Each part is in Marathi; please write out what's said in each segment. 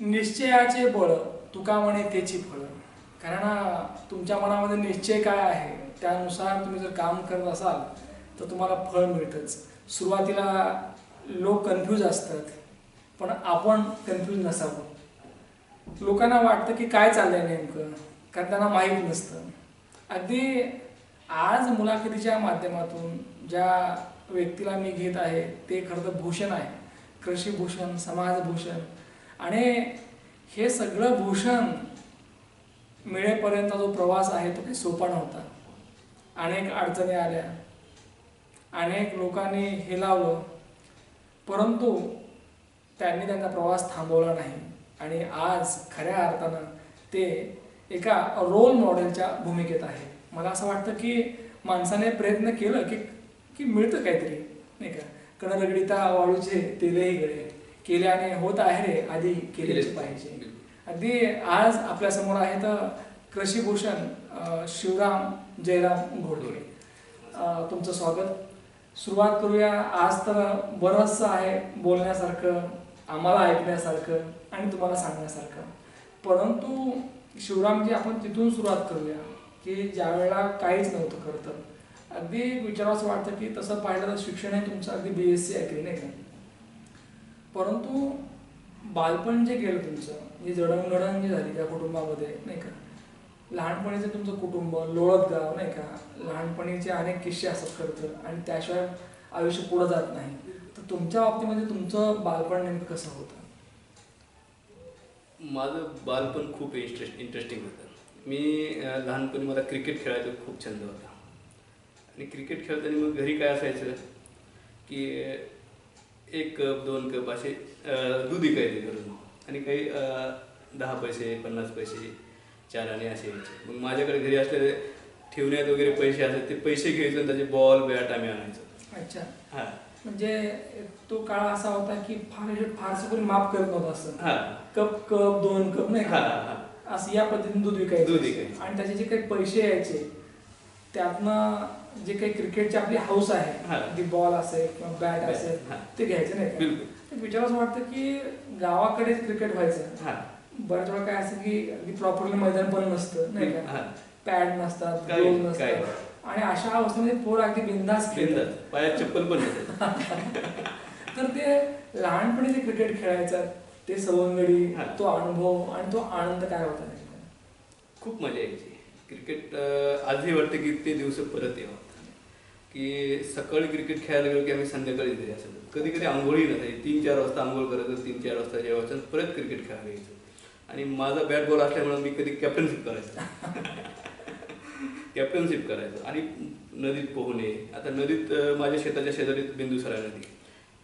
निश्चयाचे बळ तुका म्हणे त्याची फळ. कारण तुमच्या मनामध्ये निश्चय काय आहे त्यानुसार तुम्ही जर काम करत असाल तर तुम्हाला फळ मिळतंच. सुरुवातीला लोक कन्फ्यूज असतात, पण आपण कन्फ्यूज नसावं. लोकांना वाटतं की काय चाललंय नेमकं, कारण त्यांना माहीत नसतं. अगदी आज मुलाखतीच्या माध्यमातून ज्या व्यक्तीला मी घेत आहे ते खरं तर भूषण आहे, कृषीभूषण, समाजभूषण. आणि हे सगळं भूषण मिळेपर्यंत जो प्रवास आहे तो काही सोपा नव्हता. अनेक अडचणी आल्या, अनेक लोकांनी हेलावलं, परंतु त्यांनी त्यांचा प्रवास थांबवला नाही. आणि आज खऱ्या अर्थानं ते एका रोल मॉडेलच्या भूमिकेत आहे. मला असं वाटतं की माणसाने प्रयत्न केलं की की मिळतं काहीतरी, नाही का. कणरगडीता वाळूचे तेलही गळे, केल्याने होत आहे रे आधी केलेच पाहिजे. अगदी आज आपल्यासमोर आहेत कृषीभूषण शिवराम जयराम घोडके. तुमचं स्वागत. सुरुवात करूया. आज तर बरंचसं आहे बोलण्यासारखं, आम्हाला ऐकण्यासारखं आणि तुम्हाला सांगण्यासारखं. परंतु शिवरामजी, आपण तिथून सुरुवात करूया की ज्या वेळेला काहीच नव्हतं खरं तर. अगदी विचारावंसं वाटतं की तसं पाहिलं तर शिक्षण हे तुमचं अगदी BSc आहे, नाही का. परंतु बालपण जे गेलं तुमचं, जी जडणघडण जी झाली त्या कुटुंबामध्ये, नाही का. लहानपणीचं तुमचं कुटुंब, लोळत गाव, नाही का. लहानपणीचे अनेक किस्से असतात खरं तर, आणि त्याशिवाय आयुष्य पुढं जात नाही. तर तुमच्या बाबतीमध्ये तुमचं बालपण नेमकं कसं होतं? माझं बालपण खूप इंटरेस्टिंग होतं. मी लहानपणी मला क्रिकेट खेळायचा खूप छंद होता. आणि क्रिकेट खेळताना मग घरी काय असायचं की 1 कप 2 कप असे दूध विकायचे घरून. आणि काही 10 पैसे 50 पैसे 4 आणे असे यायचे. मग माझ्याकडे घरी असलेले ठेवण्यात वगैरे पैसे असायचे, ते पैसे घ्यायचे आणि त्याचे बॉल बॅट आम्ही आणायचो. अच्छा. हां, म्हणजे तो काळ असा होता की फारसं कोणी माफ करत नव्हतं असं. हां, कप 2 कप, नाही हां, का, हां, असं या पद्धतीने दूध विकायचं. दूध विकायचं. आणि त्याचे जे काही पैसे यायचे त्यातनं जे काही क्रिकेटची आपली हाऊस आहे, ती बॉल असेल किंवा बॅट असेल, ते घ्यायचे, नाही का. बिलकुल. विचार असं वाटतं की गावाकडेच क्रिकेट व्हायचं. हां, बऱ्याच वेळा काय असं की अगदी प्रॉपरली मैदान पण नसतं, नाही का. पॅड नसतात, काही- गोल काही. नसतात, आणि अशा अवस्थेमध्ये पोर अगदी बिंदास खेळतात. पायात चप्पल पण नसायचं. तर ते लहानपणी जे क्रिकेट खेळायचं, ते सवंगडी, तो अनुभव आणि तो आनंद काय होता नेमका? खूप मजा यायची. क्रिकेट आजही वाटतं की ते दिवस परत यावं. की सकाळी क्रिकेट खेळायला गेलो की आम्ही संध्याकाळी घरी असायचो. कधी कधी आंघोळही नसायची. 3-4 वाजता आंघोळ करायचं, 3-4 वाजता जेवायचं, परत क्रिकेट खेळायला यायचं. आणि माझा बॅट बॉल असल्यामुळे मी कधी कॅप्टनशिप करायचो. आणि नदीत पोहणे. आता नदीत माझ्या शेताच्या शेजारी बिंदुसरा नदी.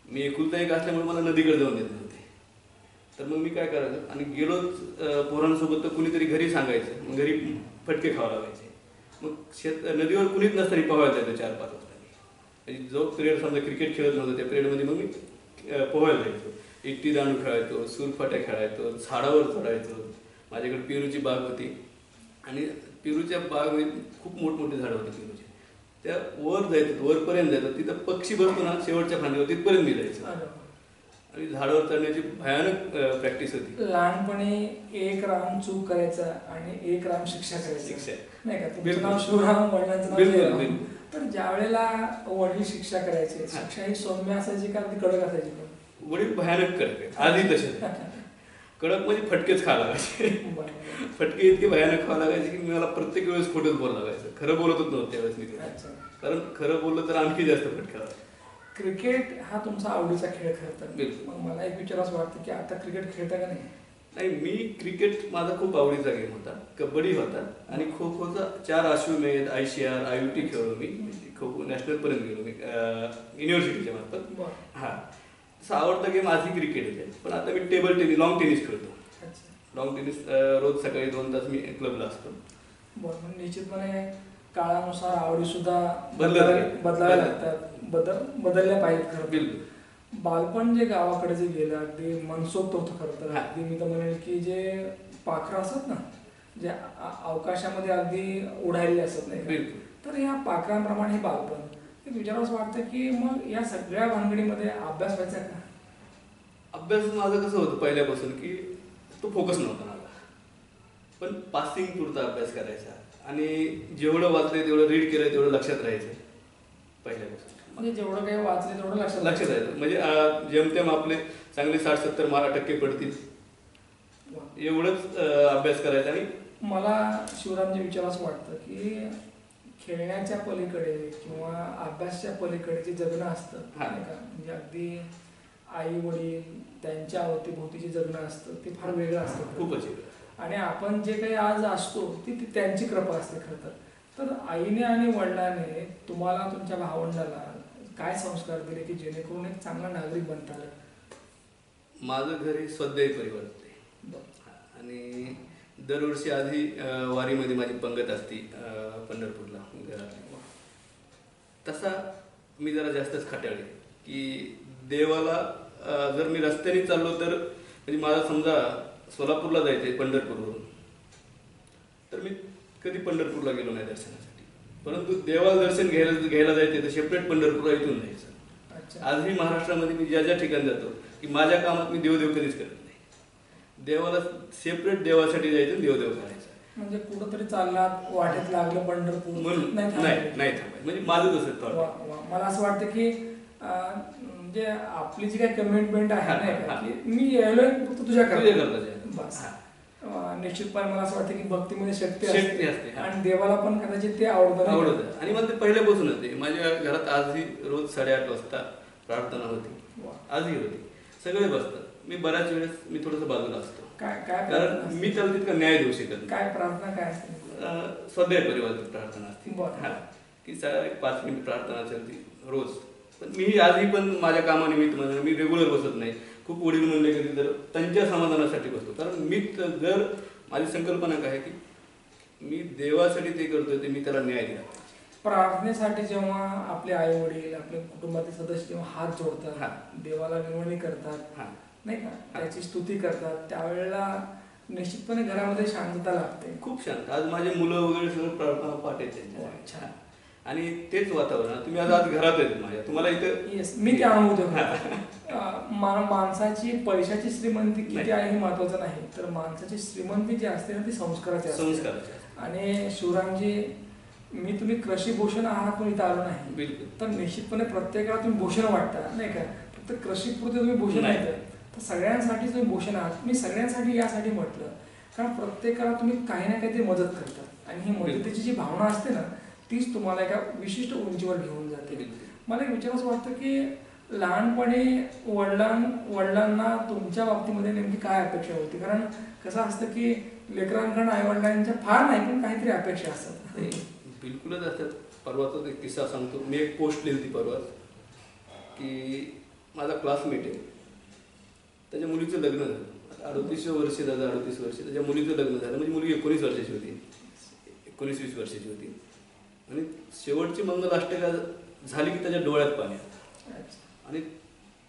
मी एकुलता एक असल्यामुळे मला नदीकडे जाऊन देत नव्हते. तर मग मी काय करायचं, आणि गेलोच पोरांसोबत तर कुणीतरी घरी सांगायचं, मग घरी फटके खावा लागायचे. मग नदीवर कुणीच नसताना पोहायला जायचं 4-5 वाजता. जो पिरियड समजा क्रिकेट खेळत नव्हतं त्या पिरियडमध्ये मग मी पोहायला जायचो. इट्टी दांडू खेळायचो, सूरफाट्या खेळायचो, झाडावर चढायचो. माझ्याकडे पेरूची बाग होती आणि पेरूच्या बागमध्ये खूप मोठमोठी झाडं होती पेरूची. त्या वर जायचं, वरपर्यंत जायचं. तिथं पक्षी बसतो ना शेवटच्या फांदीवर, तिथपर्यंत मी जायचो. आणि झाडावर चढण्याची भयानक प्रॅक्टिस होती. लहानपणी 1 राम चूक करायचा आणि 1 राम शिक्षा करायची, नाही का. तुमचं नाव बिलकुल. शिवराम, वडिलांचं नाव बिलकुल, जयराम. बिलकुल. तर ज्या वेळेला वडील शिक्षा करायचे, शिक्षा ही सौम्य असायची का अगदी कडक असायची? वडील भयानक कडक आहेत, आधी तसे कडक म्हणजे फटकेच खावा लागायचे. फटके इतके भयानक खावा लागायचे की मला प्रत्येक वेळेस खोटंच बोलावं लागायचं. खरं बोलतच नव्हतं त्यावेळेस मी. कारण खरं बोललं तर आणखी जास्त फटका. क्रिकेट हा तुमचा आवडीचा खेळ खरं तर. बिलकुल. मग मला एक विचार असं वाटतं की आता क्रिकेट खेळता का नाही? नाही, मी क्रिकेट माझा खूप आवडीचा गेम होता. कबड्डी होता आणि खो खोचा 4 अश्वमेध, ICR, IUT खेळलो मी. खो खो नॅशनलपर्यंत गेलो मी युनिव्हर्सिटीच्या मार्फत. हां, तसं आवडता गेम आजही क्रिकेट आहे. पण आता मी टेबल टेनिस, लॉंग टेनिस खेळतो. लॉंग टेनिस रोज सकाळी 2 तास मी क्लबला असतो. बरं, म्हणजे निश्चितपणे काळानुसार आवडी सुद्धा बदलाव्या लागतात, बदलल्या पाहिजेत खरं. बिलकुल. बालपण जे गावाकडे जे गेलं अगदी मनसोक्त होतं खरं तर. अगदी मी तर म्हणेल की जे पाखरं असत ना, जे अवकाशामध्ये अगदी उडालेले असत, नाही बिलकुल. तर या पाखरांप्रमाणे हे बालपण. ते विचारावं असं वाटतं की मग या सगळ्या भानगडीमध्ये अभ्यास व्हायचा का? अभ्यास माझं कसं होतं पहिल्यापासून की तो फोकस नव्हता मला. पण पासिंग पुरता अभ्यास करायचा आणि जेवढं वाचलंय तेवढं रीड केलंय तेवढं लक्षात राहायचं पहिल्यापासून. म्हणजे जेवढं काही वाचले तेवढं लक्षात लक्षात राहायचं म्हणजे जेमतेम आपले चांगले 60-70 टक्के पडतील एवढंच अभ्यास करायचा. आणि मला शिवरामच्या विचार असं वाटतं की खेळण्याच्या पलीकडे किंवा अभ्यासच्या पलीकडे जे जगणं असतं नाही का, म्हणजे अगदी आई वडील त्यांच्या अवतीभोवती जे जगणं असतं ते फार वेगळं असतं खूपच. आणि आपण जे काही आज असतो ती त्यांची कृपा असते खरं तर आईने आणि वडिलांनी तुम्हाला तुमच्या भावंडाला काय संस्कार दिले की जेणेकरून एक चांगला नागरिक बनता आला? माझं घर हे स्वाध्यायी परिवार होते आणि दरवर्षी आधी वारीमध्ये माझी पंगत असती पंढरपूरला घरात. तसा मी जरा जास्तच खट्याळे की देवाला जर मी रस्त्याने चाललो तर म्हणजे मला समजा सोलापूरला जायचंय पंढरपूरवरून तर मी कधी पंढरपूरला गेलो नाही दर्शनासाठी, परंतु देवाला दर्शन घ्यायला जायचं तर सेपरेट पंढरपूरला इथून जायचं. आजही महाराष्ट्रामध्ये मी ज्या ज्या ठिकाणी जातो की माझ्या कामात मी देवदेव कधीच करत नाही. देवाला सेपरेट देवासाठी जायचं देवदेव करायचं. म्हणजे कुठंतरी चाललात वाटेत लागलं पंढरपूर म्हणून नाही थांबायचं. म्हणजे माझं तसं मला असं वाटतं की म्हणजे आपली जी काही कमिटमेंट आहे नाही का की मी यायलोय फक्त तुझ्या बस. निश्चितपणे मला असं वाटतं की भक्तीमध्ये शक्ती असते आणि देवाला पण कदाचित ते आवडतं. आणि मला ते पहिल्यापासूनच आहे. माझ्या घरात आजही रोज 8:30 वाजता प्रार्थना होती, आजही होती. सगळे बसतात. मी बऱ्याच वेळेस मी थोडस बाजूला असतो कारण मी त्याला तितका न्याय देऊ शकत नाही. काय प्रार्थना काय असते? स्वाध्याय परिवाराची प्रार्थना असते की 5 मिनिट प्रार्थना चालते रोज. पण मी आजही पण माझ्या कामानिमित्त मी रेग्युलर बसत नाही. खूप वडील म्हणले कधी तर त्यांच्या समाधानासाठी बसतो. कारण मी जर माझी संकल्पना काय की मी देवासाठी ते करतोय ते मी त्याला न्याय दिला. प्रार्थनेसाठी जेव्हा आपले आई वडील आपले कुटुंबातील सदस्य जेव्हा हात जोडतात देवाला विनवणी करतात नाही का, त्याची स्तुती करतात, त्यावेळेला निश्चितपणे घरामध्ये शांतता लागते. खूप शांत. आज माझे मुलं वगैरे सगळं प्रार्थना पाठ आहेत आणि तेच वातावरण. तुम्ही आज घरात आहेत माझ्या, तुम्हाला इथं मी ते अनुभवतो. माणसाची पैशाची श्रीमंती किती आहे हे महत्वाचं नाही, तर माणसाची श्रीमंती जी असते ना ती संस्काराची असते. आणि शिवरामजी मी तुम्ही कृषी भूषण आहात पण इथं आलो नाही तर निश्चितपणे प्रत्येकाला तुम्ही भूषण वाटता नाही का, फक्त कृषीपुरते तुम्ही भूषण नाही तर सगळ्यांसाठी तुम्ही भूषण आहात. मी सगळ्यांसाठी यासाठी म्हटलं कारण प्रत्येकाला तुम्ही काही ना काहीतरी मदत करता आणि ही मदतीची जी भावना असते ना तीच तुम्हाला एका विशिष्ट उंचीवर घेऊन जाते. मला एक विचार असं वाटतं की लहानपणी वडिलांना तुमच्या बाबतीमध्ये नेमकी काय अपेक्षा होती? कारण कसं असतं की लेकरांकडून आई वडिलांच्या फार नाही पण काहीतरी अपेक्षा असतात. बिलकुलच असतात. परवाचाच एक किस्सा सांगतो. मी एक पोस्ट लिहिली परवाच की माझा क्लासमेट आहे, त्याच्या मुलीचं लग्न झालं. 38 वर्ष झालं, 38 वर्ष त्याच्या मुलीचं लग्न झालं. म्हणजे मुलगी 19 वर्षाची होती, 19-20 वर्षाची होती आणि शेवटची मंगलाष्टका झाली की त्याच्या डोळ्यात पाणी आणि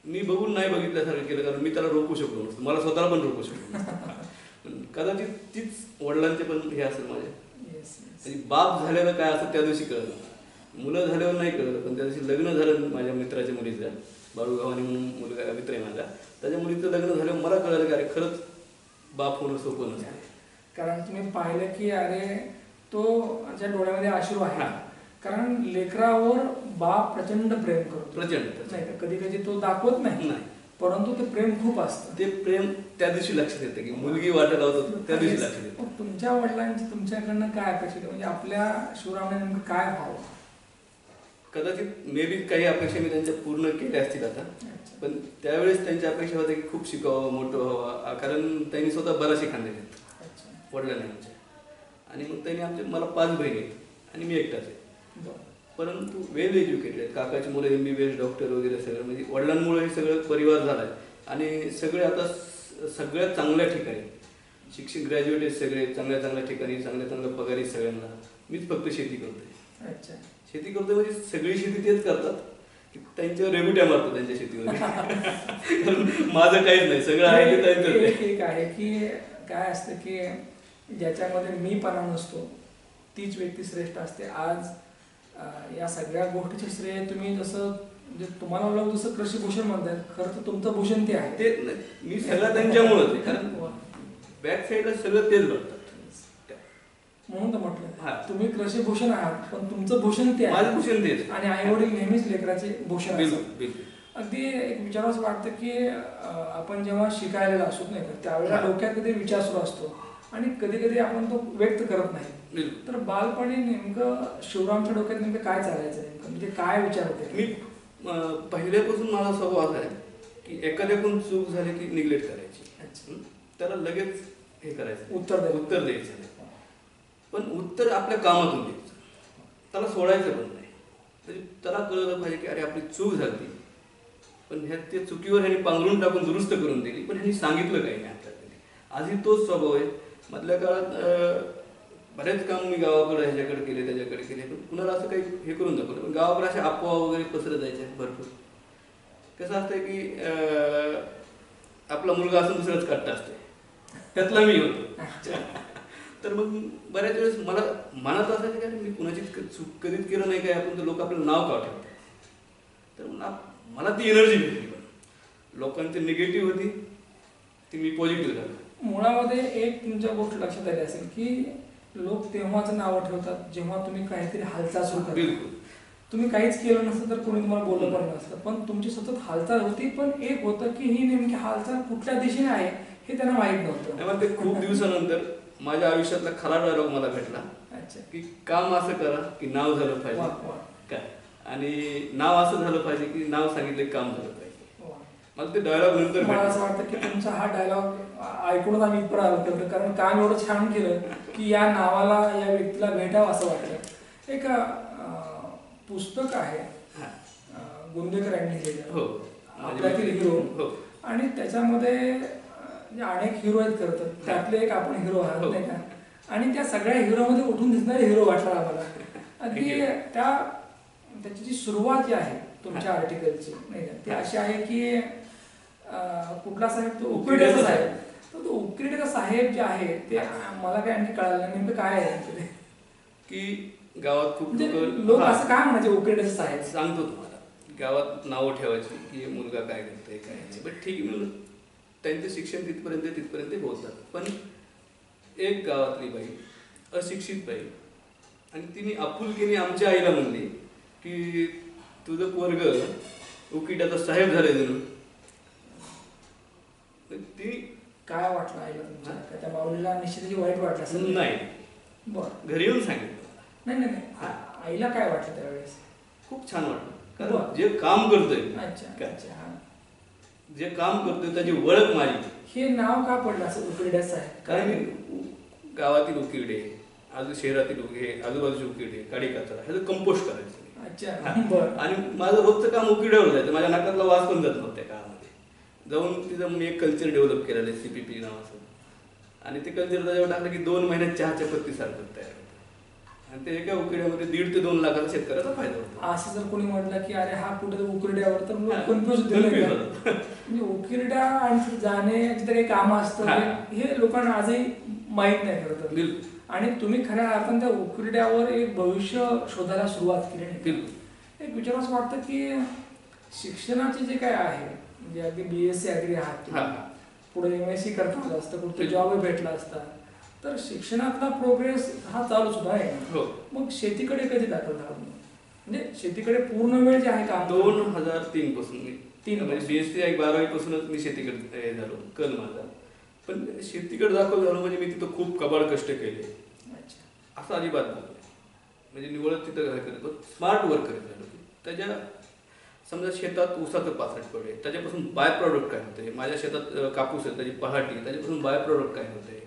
मी बघून नाही बघितल्यासारखं केलं कारण मी त्याला रोखू शकलो नसतो. मला स्वतःला पण रोखू शकलो नसतो. कदाचित तीच वडिलांचे पण हे असेल माझ्या. बाप झाल्यावर काय असं त्या दिवशी कळलं, मुलं झाल्यावर नाही कळलं. पण त्या दिवशी लग्न झालं माझ्या मित्राच्या मुलीचं, बाळूगावानी म्हणून मुलगा मित्र आहे माझा, त्याच्या मुलीचं लग्न झाल्यावर मला कळलं की अरे खरंच बाप होणं सोपं नसतं. कारण तुम्ही पाहिलं की अरे तो ज्या डोळ्यामध्ये अश्रू आहे कारण लेकरावर बाप प्रचंड प्रेम करतो. प्रचंड नाही का, कधी कधी तो दाखवत नाही परंतु ते प्रेम खूप असतं. ते प्रेम त्या दिवशी लक्षात येतं की मुलगी वाटायला होतं त्या दिवशी लक्षात येतं. तुमच्या वडिलांची तुमच्याकडनं काय अपेक्षा म्हणजे आपल्या शिवरामने नेमकं काय व्हावं? कदाचित मे बी काही अपेक्षा मी त्यांच्या पूर्ण केल्या असतील आता, पण त्यावेळेस त्यांच्या अपेक्षा होत्या की खूप शिकावं, मोठं व्हावं. कारण त्यांनी स्वतः बराचसे खांदे आहेत वडिलांनी आमच्या. आणि मग त्यांनी आमच्या मला 5 बहिणी आहेत आणि मी एकटाच आहे. परंतु वेल एज्युकेटेड आहेत. काकाची मुलं MBBS डॉक्टर वगैरे सगळं म्हणजे वडिलांमुळे हे सगळं परिवार झाला आहे. आणि सगळे आता सगळ्यात चांगल्या ठिकाणी शिक्षण ग्रॅज्युएट आहेत, सगळे चांगल्या चांगल्या ठिकाणी चांगल्या पगारी सगळ्यांना. मीच फक्त शेती करतोय. शेती करतोय म्हणजे सगळी शेती तेच करतात की त्यांच्यावर रेबुट्या मारतात त्यांच्या शेतीवर. कारण माझं काहीच नाही, सगळं आहे ते त्यांचं. एक आहे की काय असतं की ज्याच्यामध्ये मीपणा नसतो तीच व्यक्ती श्रेष्ठ असते. आज या सगळ्या गोष्टीचे श्रेय तुम्ही जसं म्हणजे तुम्हाला लोक जसं कृषी भूषण म्हणतात खरं तर तुमचं भूषण ते आहे. ते मी सगळं त्यांच्यामुळेच आहे. कारण बॅक साईडला सगळं तेच बघतात. म्हणून तर हा. म्हटलं तुम्ही कृषी भूषण आहात पण तुमचं भूषण ते आहे. माझं भूषण तेच. आणि आई वडील नेहमीच लेकराचे भूषण बिलकुल असतात. बिलकुल. अगदी एक विचारावंच वाटतं की आपण जेव्हा शिकायला असतो नाही का त्यावेळेला हा. डोक्यात कधी विचार सुरू असतो आणि कधी कधी आपण तो व्यक्त करत नाही. बिलकुल. तर बालपणी नेमकं शिवरामच्या डोक्यात नेमकं काय चालायचं नेमकं म्हणजे काय विचार होते? मी पहिल्यापासून माझा स्वभाव असा आहे की एखाद्याकडून चूक झाली की निग्लेक्ट करायची. अच्छा. त्याला लगेच हे करायचं, उत्तर द्यायचं नाही. पण उत्तर आपल्या कामातून द्यायचं, त्याला सोडायचं पण नाही. म्हणजे त्याला कळलं पाहिजे की अरे आपली चूक झाली पण ह्या त्या चुकीवर ह्यांनी पांघरून टाकून दुरुस्त करून दिली पण ह्यांनी सांगितलं काही नाही आपल्याला. आजही तोच स्वभाव आहे. मधल्या काळात बरेच काम मी गावाकडे ह्याच्याकडे केले त्याच्याकडे केले पण कुणाला असं काही हे करून दाखवलं. पण गावाकडे असे अफवा वगैरे पसरत जायचे भरपूर. कसं असतंय की आपला मुलगा असं दुसराच कट्टा असते त्यातला मी होतो. तर मग बऱ्याच वेळेस मला मनात असायचं की मी कुणाची चूक कधीच केलं नाही काय आपण तर लोक आपलं नाव का ठेवतात. तर मला ती एनर्जी भेटली. पण लोकांची निगेटिव्ह होती ती मी पॉझिटिव्ह झालो. मुळामध्ये एक तुमच्या गोष्ट लक्षात आली असेल की लोक तेव्हाच नावं ठेवतात जेव्हा तुम्ही काहीतरी हालचाल सुरू करता. बिलकुल. तुम्ही काहीच केलं नसतं तर कोणी तुम्हाला बोललं पण नसतं पण तुमची सतत हालचाल होती. पण एक होतं की ही नेमकी हालचाल कुठल्या दिशेने आहे हे त्यांना माहीत नव्हतं. त्यामुळे ते खूप दिवसानंतर माझ्या आयुष्यातला खरा डायलॉग मला भेटला. अच्छा. की काम असं करा की नाव झालं पाहिजे काय आणि नाव असं झालं पाहिजे की नाव सांगितलं काम झालं पाहिजे. मला ते डायलॉग नंतर मला असं वाटतं की तुमचा हा डायलॉग ऐकूनच आम्ही इतकं आलो कारण काम एवढं छान केलं की या नावाला या व्यक्तीला भेटावं असं वाटलं. एक पुस्तक आहे गुंदेकर यांनी लिहिलेलं हो आपल्यातील हिरो. हो. आणि त्याच्यामध्ये अनेक हिरो आहेत करतात त्यातले एक आपण हिरो आहात नाही का. आणि त्या सगळ्या हिरोमध्ये उठून दिसणारे हिरो वाटला आम्हाला. अगदी त्याची जी सुरुवात जी आहे तुमच्या आर्टिकलची नाही का ती अशी आहे की कुठला साहेब तो उकिरड्याचा साहेब. तर तो उकिरड्याचा साहेब जे आहे ते मला काय आणखी कळालं नाही नेमकं काय आहे की गावात खूप लोक असं काय म्हणायचे उकिरड्याचा साहेब. सांगतो तुम्हाला गावात नावं ठेवायची की मुलगा काय करतोय काय नाही. बट ठीक आहे म्हणून त्यांचं शिक्षण तिथपर्यंत पोहोचतात. पण एक गावातली बाई अशिक्षित बाई आणि तिने आपुलकीने आमच्या आईला म्हणली की तुझं पोरग उकिटाचा साहेब झालंय जणू. ती काय वाटलं आईला तुमच्या त्या माऊलीला निश्चित वाईट वाटलं असेल. नाही बरं घरी येऊन सांगितलं. नाही आईला काय वाटलं त्यावेळेस? खूप छान वाटलं कारण जे काम करतोय जे काम करतोय त्याची ओळख माझी. हे नाव का पडलं असं उकिरड्याचं आहे? कारण गावातील उकिरडे शहरातील आजूबाजूचे उकिरडे काडी कचरा ह्याचं कंपोस्ट करायचं. आणि माझं रोजचं काम उकिरड्यावर जायचं. माझ्या नाकातला वास पण जात नव्हत्या काळामध्ये. जाऊन तिथं मी एक कल्चर डेव्हलप केलेलं आहे CPP नावाचं. आणि ते कल्चर त्याच्यावर टाकलं की 2 महिन्यात चहाच्या पत्ती सारखं तयार होतं. आणि ते एका उकिरड्यामध्ये 1.5 ते 2 लाखाचा शेतकऱ्याचा फायदा होतो. असं जर कोणी म्हटलं की अरे हा कुठे उकिरड्यावर तर कन्फ्युज होते. म्हणजे उकिरड्या आणि जाण्याची तर काही कामं असतं हे लोकांना आजही माहीत नाही करत. आणि तुम्ही खऱ्या अर्थाने त्या उकिरड्यावर एक भविष्य शोधायला सुरुवात केली. एक विचारास वाटतं की शिक्षणाचे जे काय आहे म्हणजे अगदी BSc ॲग्री आहात पुढे MSc करता आलं असतं कुठे जॉब भेटला असता तर शिक्षणातला प्रोग्रेस हा चालूच होता आहे. मग शेतीकडे कधी दाखल झाला म्हणजे शेतीकडे पूर्ण वेळ जे आहे काम 2003 पासून मी BSc 12वी पासूनच मी शेतीकडे झालो कल माझा. पण शेतीकडे दाखल झालो म्हणजे मी तिथं खूप कबाड कष्ट केले असं अजिबात झालं. म्हणजे निवडत तिथं काय करतो स्मार्ट वर्क करत झालो. त्याच्या समजा शेतात ऊसाचं पाचट पडे त्याच्यापासून बाय प्रॉडक्ट काय होते. माझ्या शेतात कापूस आहे त्याची पहाटी त्याच्यापासून बाय प्रॉडक्ट काय होते.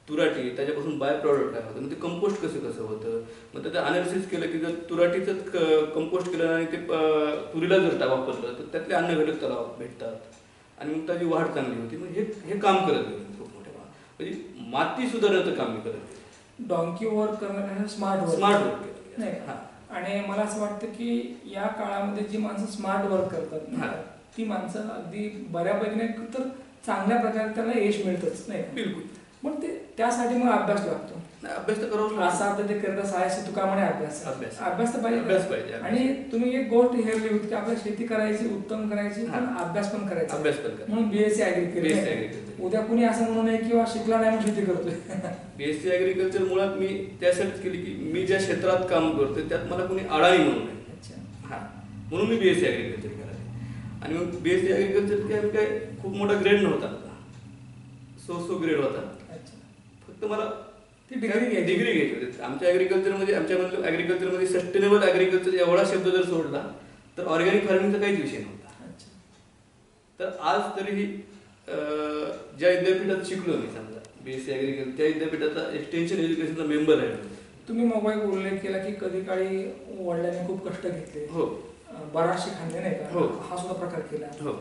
तुराटी त्याच्यापासून बाय प्रॉडक्ट काय होतं. मग ते कंपोस्ट कसं होतं. मग त्याचं अनालिसिस केलं की जर तुराटीचं कंपोस्ट केलं आणि ते तुरीला जर वापरलं तर त्यातले अन्न घटक त्याला भेटतात आणि मग त्याची वाढ चांगली होती. मग हे काम करत गेलं खूप मोठ्या म्हणजे माती सुधारण्याचं काम मी करत गेलो. डॉंकी वर्क करणं स्मार्ट वर्क नाही. आणि मला असं वाटतं की या काळामध्ये जी माणसं स्मार्ट वर्क करतात ती माणसं अगदी बऱ्यापैकी नाही तर चांगल्या प्रकारे त्याला यश मिळतच नाही. बिलकुल. पण ते त्यासाठी मग अभ्यास लागतो. नाही, अभ्यास तर करावं लागतो. असा अर्थ ते करता साहसी तुका म्हणे अभ्यास अभ्यास. अभ्यास तर पाहिजे. अभ्यास पाहिजे. आणि तुम्ही एक गोष्ट हेरली होती की आपल्याला शेती करायची, उत्तम करायची, पण अभ्यास पण करायचा. अभ्यास पण करायचा. म्हणून बीएससी ऍग्रिकल्चर. उद्या कुणी असं म्हणू नये किंवा शिकला नाही म्हणून शेती करतोय. बीएससी ऍग्रिकल्चर मुळात मी त्यासाठीच केली की मी ज्या क्षेत्रात काम करतोय त्यात मला कोणी अडाणी म्हणू नये. हा, म्हणून मी बीएससी ऍग्रिकल्चर करायचे. आणि मग बीएससी ऍग्रिकल्चर काय खूप मोठा ग्रेड नव्हता, सो ग्रेड होता. फक्त मला ती डिग्री घ्यायची होती. आमच्या ऍग्रिकल्चरमध्ये सस्टेनेबल ऍग्रिकल्चर एवढा शब्द जर सोडला तर ऑर्गॅनिक फार्मिंगचा काहीच विषय नव्हता. तर आज तरीही ज्या विद्यापीठात शिकलो मी, समजा बीएससी ऍग्रिकल्चर, त्या विद्यापीठाचा एक्सटेन्शन एज्युकेशनचा मेंबर आहे. तुम्ही मोबाईल उल्लेख केला की कधी काळी वडिलांनी खूप कष्ट घेतले. हो. बराचसे खाल्ले नाही का. हो. हा सुद्धा प्रकार केला. हो.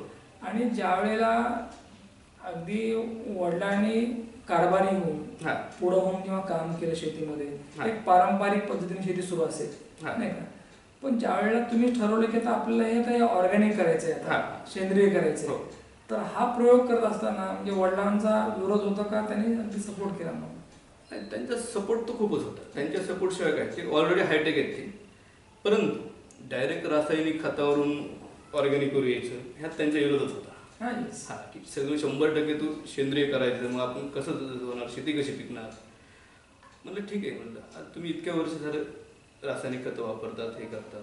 आणि ज्या वेळेला अगदी वडिलांनी कारभारी होऊन पुढं होऊन जेव्हा काम केलं शेतीमध्ये, एक पारंपरिक पद्धतीने शेती सुरू असेल नाही का, पण ज्या वेळेला तुम्ही ठरवलं की आता आपल्याला हे ऑर्गॅनिक करायचंय, सेंद्रिय करायचंय, तर हा प्रयोग करत असताना म्हणजे वडिलांचा विरोध होता का त्यांनी अगदी सपोर्ट केला? मग त्यांचा सपोर्ट तर खूपच होता. त्यांच्या सपोर्ट शिवाय काय, ते ऑलरेडी हायटेक आहेत ते. परंतु डायरेक्ट रासायनिक खतावरून ऑर्गॅनिक करू यायचं ह्यात त्यांच्या विरोधच होता. हा, की सगळं 100% तू सेंद्रिय करायचं, मग आपण कसं होणार, शेती कशी पिकणार. म्हणलं ठीक आहे, म्हणलं आता तुम्ही इतक्या वर्ष झालं रासायनिक खतं वापरतात, हे करतात,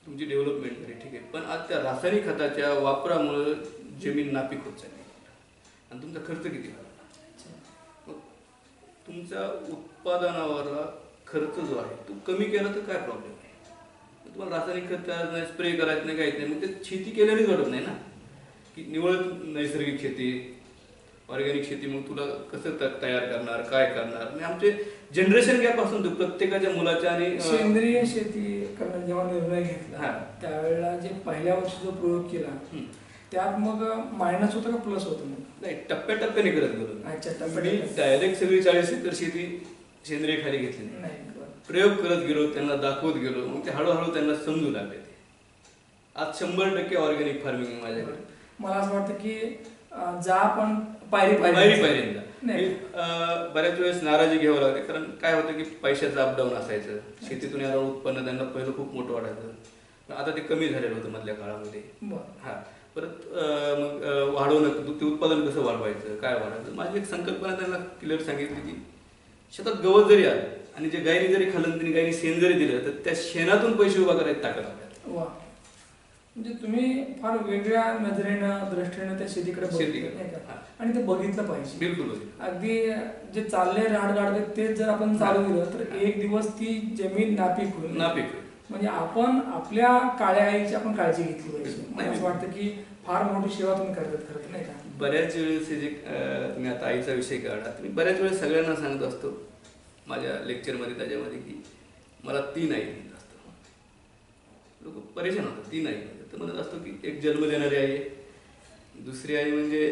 तुमची डेव्हलपमेंट करी, ठीक आहे, पण आज त्या रासायनिक खताच्या वापरामुळे जमीन नापीक होत चालली आणि तुमचा खर्च किती वाढला. मग तुमच्या उत्पादनावरला खर्च जो आहे तो कमी केला तर काय प्रॉब्लेम आहे. तुम्हाला रासायनिक खत करायचं नाही, स्प्रे करायचं नाही, काहीच नाही, मग ते शेती केल्यानेच वाटत नाही ना. की निवळ नैसर्गिक शेती, ऑर्गॅनिक शेती, मग तुला कसं तयार करणार, काय करणार. आणि आमचे जनरेशन गॅप असून तो प्रत्येकाच्या मुलाच्या. आणि सेंद्रिय शेती करण्याचा जेव्हा निर्णय घेतला त्यावेळेला जे पहिल्या वर्षी जो प्रयोग केला त्यात मग मायनस होतं का प्लस होतं? नाही, टप्प्याटप्प्याने करत गेलो. अच्छा, मी डायरेक्ट सगळी 40 एकर शेती सेंद्रिय खाली घेतली नाही. प्रयोग करत गेलो, त्यांना दाखवत गेलो, मग ते हळूहळू त्यांना समजू लागले. आज 100% ऑर्गॅनिक फार्मिंग माझ्याकडे. मला असं वाटतं की जा आपण पायरीला बऱ्याच वेळेस नाराजी घ्यावं लागते. कारण काय होतं की पैशाचं अपडाऊन असायचं. शेतीतून येणारं उत्पन्न त्यांना पहिलं खूप मोठं वाटायचं, आता ते कमी झालेलं होतं मधल्या काळामध्ये. हा, परत मग वाढवणं, ते उत्पादन कसं वाढवायचं, काय वाढवायचं. माझी एक संकल्पना त्यांना क्लिअर सांगितली की शेतात गवत जरी आलं आणि जे गायीने जरी खाल्लं, त्यांनी गायीने शेण जरी दिलं, तर त्या शेणातून पैसे उभा करायची ताकद आपल्याला. म्हणजे तुम्ही फार वेगळ्या नजरेनं, दृष्टीनं त्या शेतीकडे आणि ते बघितलं पाहिजे. बिलकुल. अगदी जे चालले राडगाडवे तेच जर आपण चालू दिलं तर एक दिवस ती जमीन नापीक होईल. म्हणजे आपण आपल्या काळ्या आईची आपण काळजी घेतली पाहिजे. मला असं वाटतं की फार मोठी सेवा तुम्ही करतात खरं, नाही का. बऱ्याच वेळेस जे तुम्ही आता आईचा विषय काढा, तुम्ही बऱ्याच वेळेस सगळ्यांना सांगत असतो माझ्या लेक्चरमध्ये, त्याच्यामध्ये की मला 3 आई असतो. लोक परेशान होतात 3 आई. तर म्हणत असतो की एक जन्म देणारी आई आहे, दुसरी आई म्हणजे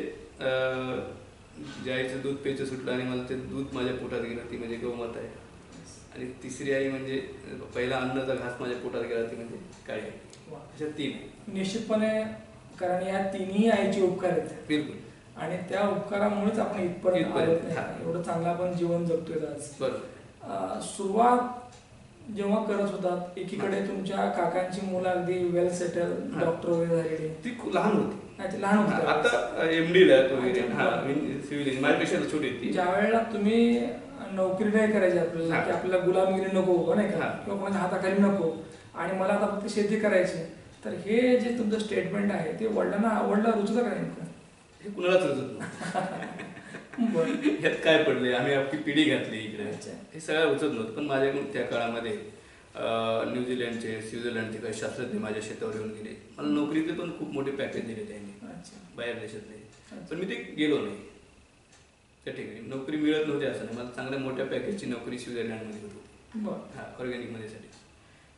ज्या आईचं दूध प्यायचं सुटलं आणि मला ते दूध माझ्या पोटात गेलं, ती म्हणजे गौमाता आहे. आणि तिसरी आई म्हणजे पहिला अन्नाचा घास माझ्या पोटात गेला, ती म्हणजे काळी आई. अशा 3 निश्चितपणे. कारण या तिन्ही आईचे उपकार आहेत. बिलकुल. आणि त्या उपकारामुळेच आपण इथपर्यंत एवढं चांगलं आपण जीवन जगतोय आज. बरोबर. सुरुवात जेव्हा करत होतात, एकीकडे तुमच्या काकांची मुलं अगदी वेल सेटल डॉक्टर वगैरे झालेली, ती खूप लहान होती. लहान होती आता MD ला सिव्हिल माझ्यापेक्षा छोटी होती. ज्या वेळेला तुम्ही नोकरी नाही करायची आपल्याला, की आपल्याला गुलामगिरी नको, नाही का, किंवा कोणाच्या हाताखाली नको, आणि मला आता फक्त शेती करायची, तर हे जे तुमचं स्टेटमेंट आहे ते वडिलांना आवडलं, रुचलं का नाही? हे कुणालाच रुचत नाही. ह्यात काय पडले, आम्ही आपली पिढी घातली इकडे, हे सगळं रुचत नव्हतं. पण माझ्याकडून त्या काळामध्ये न्यूझीलंडचे, स्वित्झर्लंडचे काही शास्त्रज्ञ माझ्या शेतावर येऊन गेले. मला नोकरीचे पण खूप मोठे पॅकेज दिले त्यांनी बाहेर देशातले. पण मी ते गेलो नाही त्या ठिकाणी. नोकरी मिळत नव्हती असं नाही, मला चांगल्या मोठ्या पॅकेजची नोकरी स्वित्झर्लंडमध्ये होत होती. हा, ऑर्गॅनिकमध्येसाठी.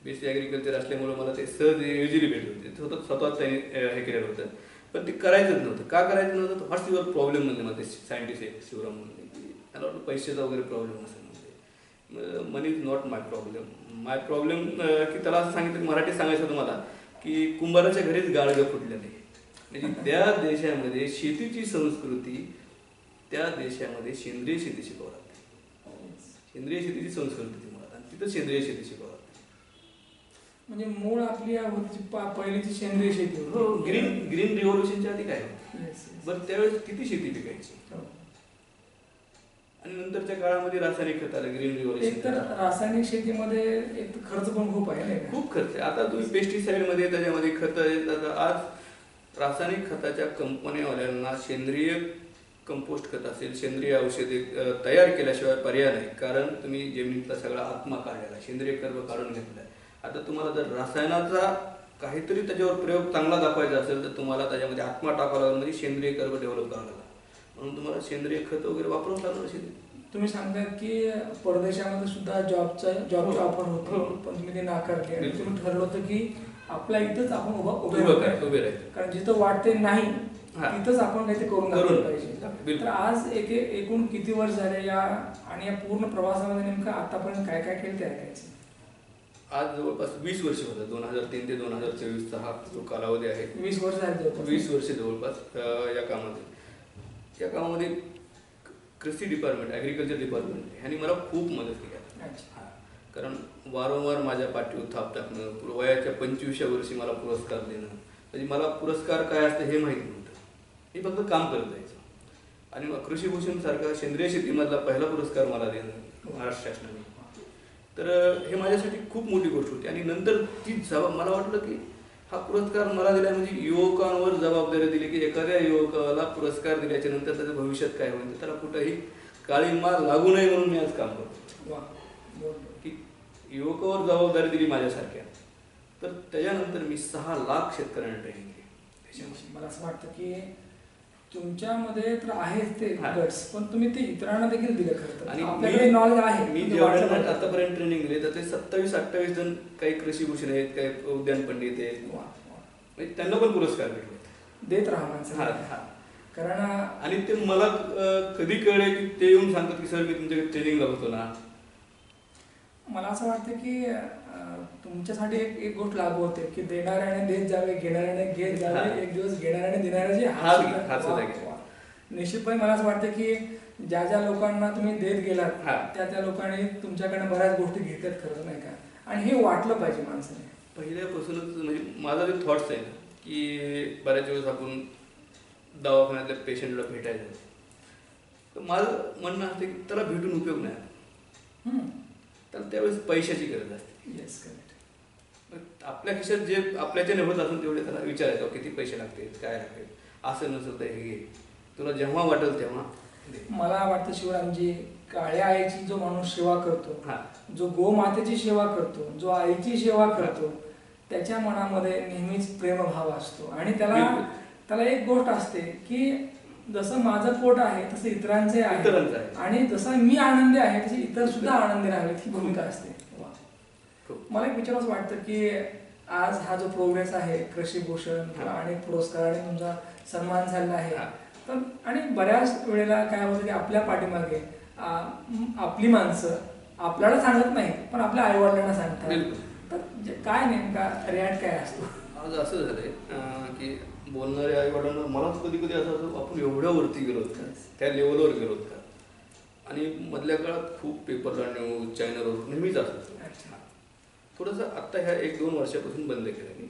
बीएससी ॲग्रिकल्चर असल्यामुळे मला ते सहज इझिली भेटत होते. स्वतःच त्यांनी हे केलेलं होतं, पण ते करायचंच नव्हतं. का करायचं नव्हतं? व्हॉट्स युअर प्रॉब्लेम म्हणले मला ते सायंटिस्ट एक शिवराम म्हणले, की त्याला वाटतं पैशाचा वगैरे प्रॉब्लेम असेल म्हणते. Money is not my problem. My problem की त्याला असं सांगितलं की मराठीत सांगायचं होतं मला की कुंभाराच्या घरीच गाडगं फुटलेलं आहे. म्हणजे त्या देशामध्ये शेतीची संस्कृती त्या देशामध्ये सेंद्रिय शेती शिकवावं लागते. सेंद्रिय शेतीची संस्कृती ती मुळात, आणि तिथं सेंद्रिय शेती शिकवावं लागते. म्हणजे मूळ आपली पहिलीची सेंद्रिय शेती होती. हो, ग्रीन रिव्होल्युशनच्या आधी काय होतं? Yes, yes. बरं, त्यावेळेस किती शेती पिकायची, हो. आणि नंतरच्या काळामध्ये रासायनिक खत आलं, ग्रीन एक तर रिव्होल्युशन. रासायनिक शेतीमध्ये एक तर खर्च पण खूप आहे नाही का? खूप खर्च आहे. आता तुम्ही पेस्टिसाइड मध्ये त्याच्यामध्ये खत येतात. आज रासायनिक खताच्या कंपन्यावाल्यांना सेंद्रिय कंपोस्ट खत असेल, सेंद्रिय औषधे तयार केल्याशिवाय पर्याय नाही. कारण तुम्ही जमिनीतला सगळा आत्मा काढलेला, सेंद्रिय कर्ब काढून घेतलाय. आता तुम्हाला जर रसायनाचा काहीतरी त्याच्यावर प्रयोग चांगला दाखवायचा असेल तर तुम्हाला त्याच्यामध्ये आत्मा टाकावा लागेल, म्हणजे सेंद्रिय कर्ब डेव्हलप करावं लागेल. म्हणून तुम्हाला सेंद्रिय खत वगैरे वापरावं लागणार असेल. तुम्ही सांगताय की परदेशामध्ये सुद्धा जॉबची ऑफर होती, पण तुम्ही ते नाकारले आणि तुम्ही ठरवलं होतं की आपल्या इथंच आपण उभे राहायचं. कारण जिथं वाटते नाही हा. तिथंच आपण काहीतरी करून दाखवलं पाहिजे. बिलकुल. तर आज एकूण किती वर्ष झाले या आणि या पूर्ण प्रवासामध्ये नेमकं आतापर्यंत काय काय केलं ते ऐकायचं. आज जवळपास 20 वर्ष होतं. 2003 ते 2024 हा जो कालावधी आहे, 20 वर्ष झाले. 20 वर्ष जवळपास या कामामध्ये कृषी डिपार्टमेंट, ॲग्रिकल्चर डिपार्टमेंट ह्यांनी मला खूप मदत केली आहे. अच्छा. कारण वारंवार माझ्या पाठीवर थाप टाकणं, वयाच्या 25व्या वर्षी मला पुरस्कार देणं, म्हणजे मला पुरस्कार काय असतं हे माहीत नव्हतं. मी फक्त काम करत जायचं. आणि मग कृषीभूषण सारखा सेंद्रिय शेतीमधला पहिला पुरस्कार मला देणं महाराष्ट्र शासनाने, तर हे माझ्यासाठी खूप मोठी गोष्ट होती. आणि नंतर मला वाटलं की हा पुरस्कार मला दिला म्हणजे युवकांवर जबाबदारी दिली की एखाद्या युवकाला पुरस्कार दिल्याच्या नंतर त्याचं भविष्यात काय होईल, त्याला कुठंही काळी मार लागू नये म्हणून मी आज काम करतो. की युवकावर जबाबदारी दिली माझ्यासारख्या. तर त्याच्यानंतर मी 6 लाख शेतकऱ्यांना ट्रेनिंग केली. मला असं वाटतं की तुमच्यामध्ये तर आहेच ते गट्स, पण तुम्ही ते इतरांना देखील दिलं खरं. आणि आपल्याकडे नॉलेज आहे. मी जेवढ्या आतापर्यंत ट्रेनिंग दिली तर ते 27-28 जण, काही कृषीभूषण आहेत, काही उद्यान पंडित आहेत, म्हणजे त्यांना पण पुरस्कार भेटले. देत राहा माणसं. कारण आणि ते मला कधी कळले की ते येऊन सांगतात की सर मी तुमच्याकडे ट्रेनिंगला होतो ना. मला असं वाटतं की तुमच्यासाठी एक गोष्ट लागू होते की देणाऱ्याने देत जावे, घेणाऱ्याने घेत जावे, एक दिवस घेणाऱ्याने देणाऱ्याचे निश्चितपणे मला असं वाटतं की ज्या लोकांना तुम्ही देत गेलात त्या लोकांनी तुमच्याकडनं बऱ्याच गोष्टी घेतल्यात खरं नाही का. आणि हे वाटलं पाहिजे माणसाने. पहिल्यापासूनच म्हणजे माझा जे थॉट्स आहे ना की बऱ्याच वेळेस आपण दवाखान्यातल्या पेशंटला भेटायचं, तर माझं म्हणणं असतं की त्याला भेटून उपयोग नाही. त्याला त्यावेळेस पैशाची गरज असते. Yes, correct. आपल्या खिशात जे आपल्याच्याने होत असून तेवढे त्याला विचारायचं किती पैसे लागतील, काय लागतील. असं नसेल तर हे घे, तुला जेव्हा वाटेल तेव्हा. मला वाटतं शिवरामजी, काळ्या आईची जो माणूस सेवा करतो, जो गोमातेची सेवा करतो, जो आईची सेवा करतो, त्याच्या मनामध्ये नेहमीच प्रेमभाव असतो. आणि त्याला एक गोष्ट असते की जसं माझं पोट आहे तसं इतरांचे आहे, आणि जसं मी आनंदी आहे तसे इतर सुद्धा आनंदी राहावेत ही भूमिका असते. मला एक विचारायचं वाटतं की आज हा जो प्रोग्रेस आहे, कृषीभूषण आणि पुरस्कार आणि तुमचा सन्मान झालेला आहे, तर आणि बऱ्याच वेळेला काय होतं की आपल्या पाठीमागे आपली माणसं आपल्याला सांगत नाही पण आपल्या आईवडिलांना सांगतात. तर काय नेमका रिॲक्ट काय असतो? आज असं झालंय की बोलणाऱ्या आईवडिलांना मलाच कधी कधी असं असं आपण एवढ्या वरती गेलोत का, त्या लेवलवर गेलोत का. आणि मधल्या काळात खूप पेपरला न्यूज चॅनलवर नेहमीच असत. थोडंसं आत्ता ह्या 1-2 वर्षापासून बंद केलं मी.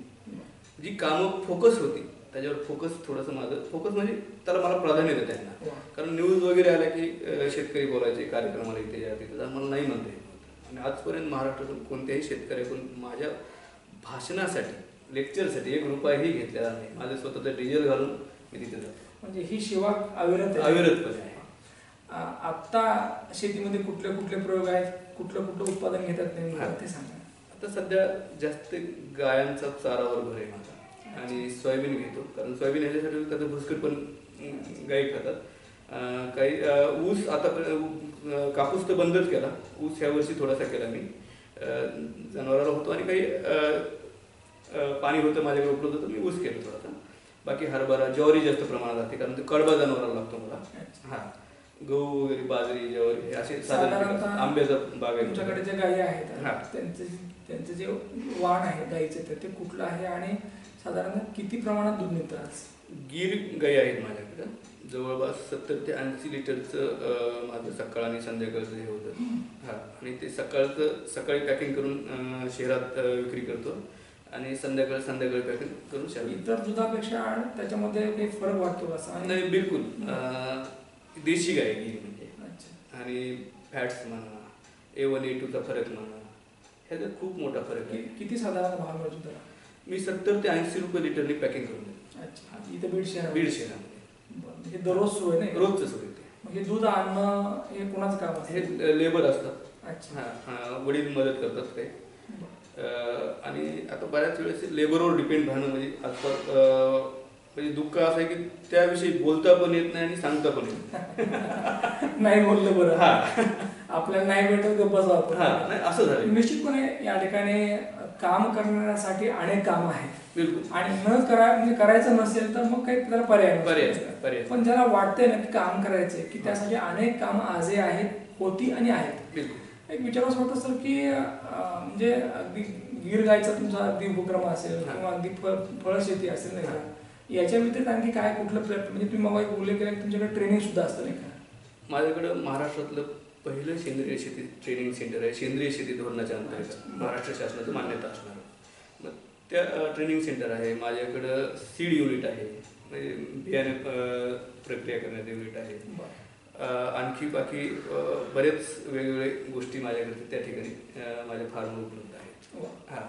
जी कामं फोकस होती त्याच्यावर फोकस, थोडंसं माझं फोकस म्हणजे त्याला मला प्राधान्य देता येणार. कारण न्यूज वगैरे आल्या की शेतकरी बोलायचे कार्यक्रमाला इथे या तिथे, मला नाही म्हणता येत. आणि आजपर्यंत महाराष्ट्रातून कोणत्याही शेतकऱ्याकडून माझ्या भाषणासाठी, लेक्चरसाठी 1 रुपयाही घेतलेला नाही. माझं स्वतःचं डिझेल घालून मी तिथे जातो. म्हणजे ही सेवा अविरतपणे आहे. आत्ता शेतीमध्ये कुठले प्रयोग आहेत, कुठलं उत्पादन घेतात नेमकं ते सांगा. आता सध्या जास्त गायांचा चारावर भर आहे माझा. आणि सोयाबीन घेतो, कारण सोयाबीन ह्याच्यासाठी त्याचं भुसकट पण गाई खातात. काही ऊस, आता कापूस तर बंदच केला, ऊस ह्या वर्षी थोडासा केला मी, जनावराला होतो. आणि काही पाणी होतं माझ्याकडे उपलब्ध होतं, मी ऊस केलं थोडासा. बाकी हरभरा, ज्वारी जास्त प्रमाणात असते कारण ते कडबा जनावराला लागतो मला. गहू वगैरे, बाजरी, ज्वारी असे साधारण आंब्याचा बाग आहे. तुमच्याकडे ज्या गायी आहेत त्यांचं जे वाण आहे गाईचं ते कुठलं आहे आणि साधारण किती प्रमाणात दूध निघतात? गीर गाई आहेत माझ्याकडे, जवळपास 70 ते 80 लिटरचं माझं सकाळ आणि संध्याकाळचं हे होतं. हां, आणि ते सकाळी पॅकिंग करून शहरात विक्री करतो आणि संध्याकाळी पॅकिंग करून शहरात. इतर दुधापेक्षा त्याच्यामध्ये काही फरक वाटतो का असं? नाही, बिलकुल. देशी गाय गिर म्हणजे. अच्छा. आणि फॅट्स म्हणा, A1 A2चा फरक म्हणा, ह्याच्यात खूप मोठा फरक आहे. किती साधारण भाव मिळतो त्याला? मी 70 ते 80 रुपये लिटरनी पॅकिंग करून देतो. अच्छा. इथं बीड बीड शहरामध्ये हे दररोज सुरू आहे नाही? रोजचं सुरू आहे. हे दूध आणणं हे कोणाचं काम आहे? हे लेबर असतात. अच्छा. हां, वडील मदत करतात काही. आणि आता बऱ्याच वेळेस लेबरवर डिपेंड राहणं म्हणजे आजकाल म्हणजे दुःख असं आहे की त्याविषयी बोलता पण येत नाही आणि सांगता पण येत नाही. नाही बोललं बरं. हा, आपल्याला नाही भेटत गप्प आपण. हा, नाही असं झालं. निश्चितपणे या ठिकाणी काम करण्यासाठी अनेक कामं आहेत. बिलकुल. आणि म्हणजे करायचं नसेल तर मग काही त्याला पर्याय. पण ज्याला वाटतंय ना की काम करायचंय की त्यासाठी अनेक कामं आजही आहेत, होती आणि आहेत. बिलकुल. एक विचारायचं होतं सर की म्हणजे अगदी गीर गायचा तुमचा अगदी उपक्रम असेल किंवा अगदी फळशेती असेल नाही का, याच्या व्यतिरिक्त आणखी काय कुठलं म्हणजे तुम्ही मग एक उल्लेख केला की तुमच्याकडे ट्रेनिंग सुद्धा असतं नाही का? माझ्याकडं महाराष्ट्रातलं पहिलं सेंद्रिय शेती ट्रेनिंग सेंटर आहे. सेंद्रिय शेती धोरणाच्या अंतर्गत महाराष्ट्र शासनाचं मान्यता असणार. मग त्या ट्रेनिंग सेंटर आहे. माझ्याकडं सीड युनिट आहे, म्हणजे बियाणे प्रक्रिया करण्याचं युनिट आहे. आणखी बाकी बरेच वेगवेगळे गोष्टी माझ्याकडे त्या ठिकाणी माझ्या फार्मवर उपलब्ध आहेत. हां.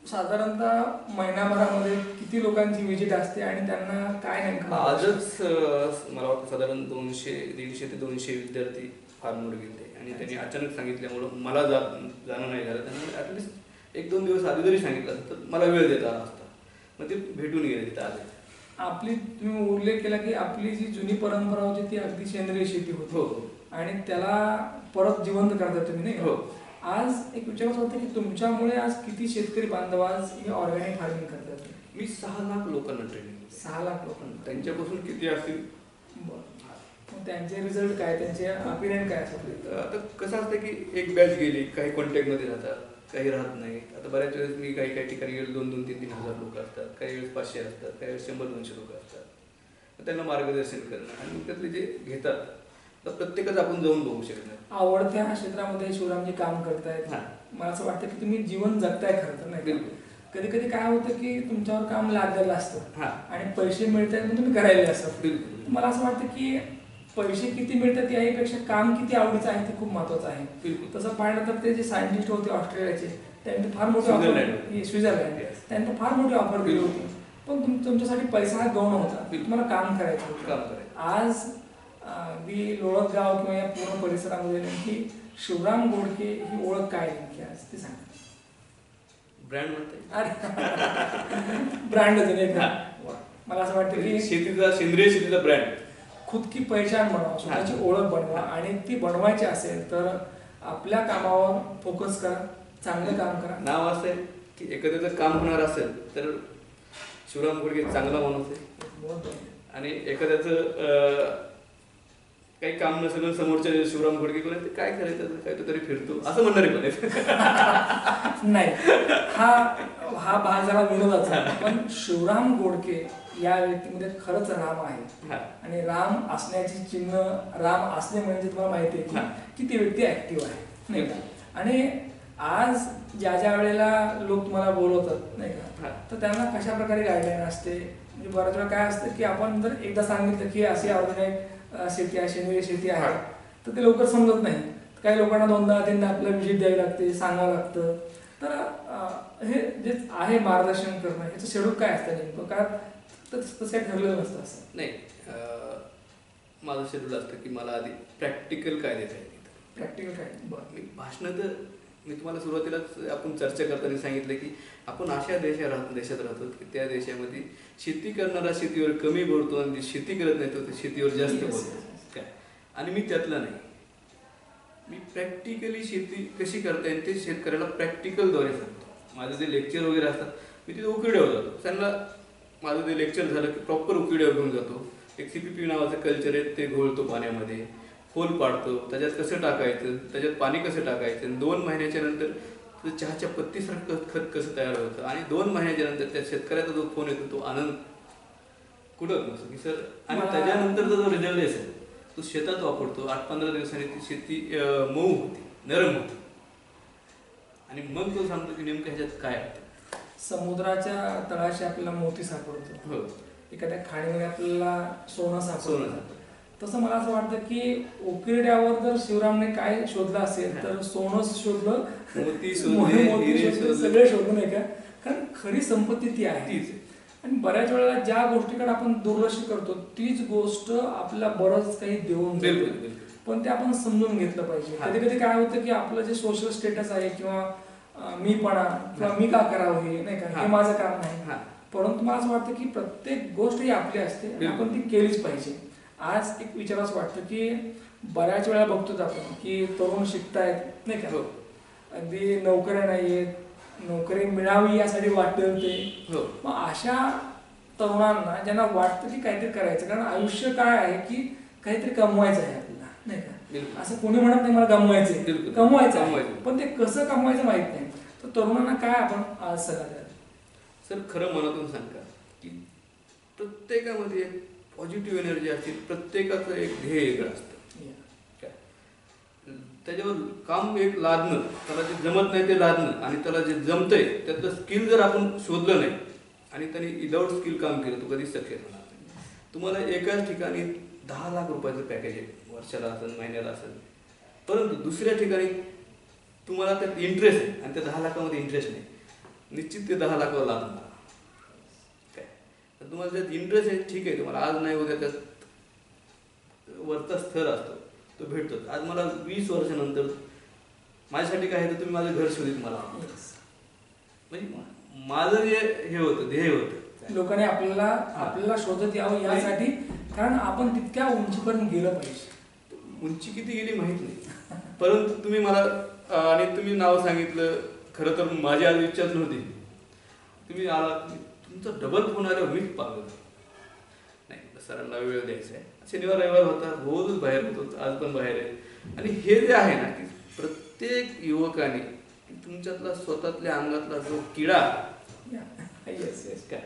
साधारणतः महिनाभरामध्ये किती लोकांची विजिट असते आणि त्यांना काय नेमकं? आजच मला वाटतं साधारण 150 ते 200 विद्यार्थी फार्मवर गेले आणि त्यांनी अचानक सांगितल्यामुळं मला जाणं नाही झालं. त्यांना ॲटलिस्ट 1-2 दिवस आधी जरी सांगितलं तर मला वेळ देता आला असता. मग ते भेटून गेले तिथं आले. आपली तुम्ही उल्लेख केला की आपली जी जुनी परंपरा होती ती अगदी सेंद्रिय शेती होती. हो. आणि त्याला परत जिवंत करता तुम्ही नाही? हो. आज एक विचारायचं होतं की तुमच्यामुळे आज किती शेतकरी बांधव आज हे ऑर्गॅनिक फार्मिंग करतात? मी 6 लाख लोकांना ट्रेनिंग. 6 लाख लोकांना. त्यांच्यापासून किती असतील? मग त्यांचे रिझल्ट काय, त्यांचे ओपिनियन काय असतात? आता कसं असतं की एक बॅच गेली, काही कॉन्टॅक्टमध्ये राहतात, काही राहत नाही. आता बऱ्याच वेळेस मी काही ठिकाणी गेलो 2-3 हजार लोक असतात, काही वेळेस 500 असतात, काही वेळेस 100-200 लोक असतात. त्यांना मार्गदर्शन करणं आणि त्यातले जे घेतात तर प्रत्येकच आपण जाऊन बघू शकत नाही. आवडत्या क्षेत्रामध्ये शिवरामजी काम करतायत. मला असं वाटतं की तुम्ही जीवन जगताय खरं तर नाही? कधी कधी काय होतं की तुमच्यावर काम लागलेलं असतं आणि पैसे मिळतात म्हणून तुम्ही करायला असतात. मला असं वाटतं की पैसे किती मिळतात यापेक्षा काम किती आवडीचं आहे ते खूप महत्वाचं आहे. तसं पाहिलं तर ते जे सायंटिस्ट होते ऑस्ट्रेलियाचे, त्यांनी फार मोठी ऑफर, स्वित्झर्लंड, त्यांनी फार मोठी ऑफर दिली होती. पण तुमच्यासाठी पैसा हा गौण होता, तुम्हाला काम करायचं होतं. आज अगदी लोळत गाव किंवा या पूर्ण परिसरामध्ये नेमकी शिवराम घोडके ही ओळख काय नेमकी आज ते सांगा. ब्रँड म्हणते. ब्रँड मला असं वाटतं की शेतीचा, सेंद्रिय शेतीचा ब्रँड, खुद की पहचान बनवा, स्वतःची ओळख बनवा. आणि ती बनवायची असेल तर आपल्या कामावर फोकस करा, चांगलं काम करा. नाव असं आहे की एखाद्याचं काम होणार असेल तर शिवराम घोडके चांगला माणूस आहे. आणि एखाद्याचं काही काम नसेल समोरच्या शिवराम घोडके कोण काय करायचं, काय तो तरी फिरतो असं म्हणणारे पण आहेत. नाही, हा भाग जरा विरोधाचा. पण शिवराम घोडके या व्यक्तीमध्ये खरंच राम आहे. आणि राम असण्याची चिन्ह, राम असणे म्हणजे तुम्हाला माहिती आहे की ती व्यक्ती ऍक्टिव्ह आहे नाही का. आणि आज ज्या वेळेला लोक तुम्हाला बोलवतात नाही का, तर त्यांना कशा प्रकारे गाईडलाईन असते. म्हणजे बऱ्याच वेळा काय असतं की आपण जर एकदा सांगितलं की अशी ऑर्गॅनिक शेती आहे, सेंद्रिय शेती आहे, तर ते लवकर समजत नाही. काही लोकांना 2-3दा आपल्याला विजिट द्यावी लागते, सांगावं लागतं. तर हे जे आहे मार्गदर्शन करणं, याचं शेड्यूल काय असतं नेमकं? काय तसं काय ठरलेलं नसतं असं? नाही, माझं शेड्यूल असतं की मला आधी प्रॅक्टिकल काय देता येईल. प्रॅक्टिकल काय? बरं, मी भाषणं तर मी तुम्हाला सुरुवातीलाच आपण चर्चा करताना सांगितलं की आपण अशा देशात राहतो की त्या देशामध्ये शेती करणारा शेतीवर कमी बोलतो आणि शेती करत नाही तो शेतीवर जास्त बोलतो काय. आणि मी त्यातला नाही. मी प्रॅक्टिकली शेती कशी करता येईल ते शेतकऱ्याला प्रॅक्टिकलद्वारे सांगतो. माझं जे लेक्चर वगैरे असतात मी तिथे उकिड्यावर जातो. त्यांना माझं जे लेक्चर झालं की प्रॉपर उकिड्यावर घेऊन जातो. एक CPP नावाचं कल्चर आहे, ते घोळतो पाण्यामध्ये, खोल पाडतो, त्याच्यात कसं टाकायचं, त्याच्यात पाणी कसं टाकायचं. 2 महिन्याच्या नंतर चहाच्या पत्तीसारखं खत कसं तयार होतं. आणि 2 महिन्याच्या नंतर त्या शेतकऱ्याचा जो फोन येतो तो आनंद कुठं नसतो की सर. आणि मला- त्याच्यानंतरचा जो रिझल्ट असेल तो शेतात वापरतो, 8-15 दिवसांनी ती शेती मऊ होते, नरम होते, आणि मग तो सांगतो की नेमकं ह्याच्यात काय आहे. समुद्राच्या तळाशी आपल्याला मोती सापडतो, हो, एखाद्या खाणीमध्ये आपल्याला सोनं सोनं सापडतं. सापडतं. तसं मला असं वाटतं की उकिरड्यावर जर शिवरामने काय शोधलं असेल तर सोनंच शोधलं, मोती शोधले, मोती हिरे शोधले, शोधले. सगळे शोधून आहे का. कारण खरी संपत्ती ती आहे. तीच आहे. आणि बऱ्याच वेळेला ज्या गोष्टीकडे आपण दुर्लक्ष करतो तीच गोष्ट आपल्याला बरंच काही देऊन जाते. बिलकुल बिलकुल. पण ते आपण समजून घेतलं पाहिजे. हा. कधी कधी काय होतं की आपलं जे सोशल स्टेटस आहे किंवा मीपणा किंवा मी का करावं हे नाही का, हा. हे माझं काम नाही. हा. परंतु मला असं वाटतं की प्रत्येक गोष्ट ही आपली असते आणि आपण ती केलीच पाहिजे. आज एक विचार असं वाटतं की बऱ्याच वेळा बघतोच आपण की तरुण शिकतायत नाही का, हो. अगदी नोकऱ्या नाहीयेत, नोकरी मिळावी यासाठी वाटतं ते. हो. मग अशा तरुणांना ज्यांना वाटतं की काहीतरी करायचं, कारण आयुष्य काय आहे की काहीतरी कमवायचं आहे आपल्याला नाही का. बिलकुल. असं कोणी म्हणत नाही मला कमवायचंय, बिलकुल. कमवायचं आहे. कमवायचं. पण ते कसं कमवायचं माहित नाही. तर तरुणांना काय आपण आज सल्ला द्याल? सर खरं मनातून सांगा की प्रत्येकामध्ये एक पॉझिटिव्ह एनर्जी असते, प्रत्येकाचं एक ध्येय वेगळं असतं. काय त्याच्यावर काम एक लादणं, त्याला जे जमत नाही ते लादणं, आणि त्याला जे जमतंय त्यातलं स्किल जर आपण शोधलं नाही आणि त्याने विदाऊट स्किल काम केलं तो कधीच सक्सेस होणार नाही. तुम्हाला एकाच ठिकाणी 10 लाख रुपयाचं पॅकेज आहे, वर्षाला असेल, महिन्याला असेल, परंतु दुसऱ्या ठिकाणी तुम्हाला त्यात इंटरेस्ट आहे आणि त्या 10 लाखामध्ये इंटरेस्ट नाही, निश्चित ते 10 लाखावर लागणार. काय तर तुम्हाला त्यात इंटरेस्ट आहे, ठीक आहे, तुम्हाला आज नाही उद्या त्यात वरचा स्तर असतो तो भेटतो. आज मला 20 वर्षानंतर माझ्यासाठी काय आहे तर तुम्ही माझं घर शोधित मला म्हणजे माझं जे हे होतं, ध्येय होतं, लोकांनी आपल्याला शोधत यावं यासाठी, कारण आपण तितक्या उंचीपर्यंत गेलं पाहिजे. उंची किती गेली माहित नाही, परंतु तुम्ही मला आणि तुम्ही नाव सांगितलं. खरं तर माझी आज इच्छाच नव्हती, तुम्ही आला, तुमचा डबल फोन आल्यावर मीच पागल. नाही, सरांना वेळ द्यायचा आहे, शनिवार रविवार होता, रोजच बाहेर होतो, आज पण बाहेर आहे. आणि हे जे आहे ना की प्रत्येक युवकाने तुमच्यातला स्वतःतल्या अंगातला जो किडा येस येस काय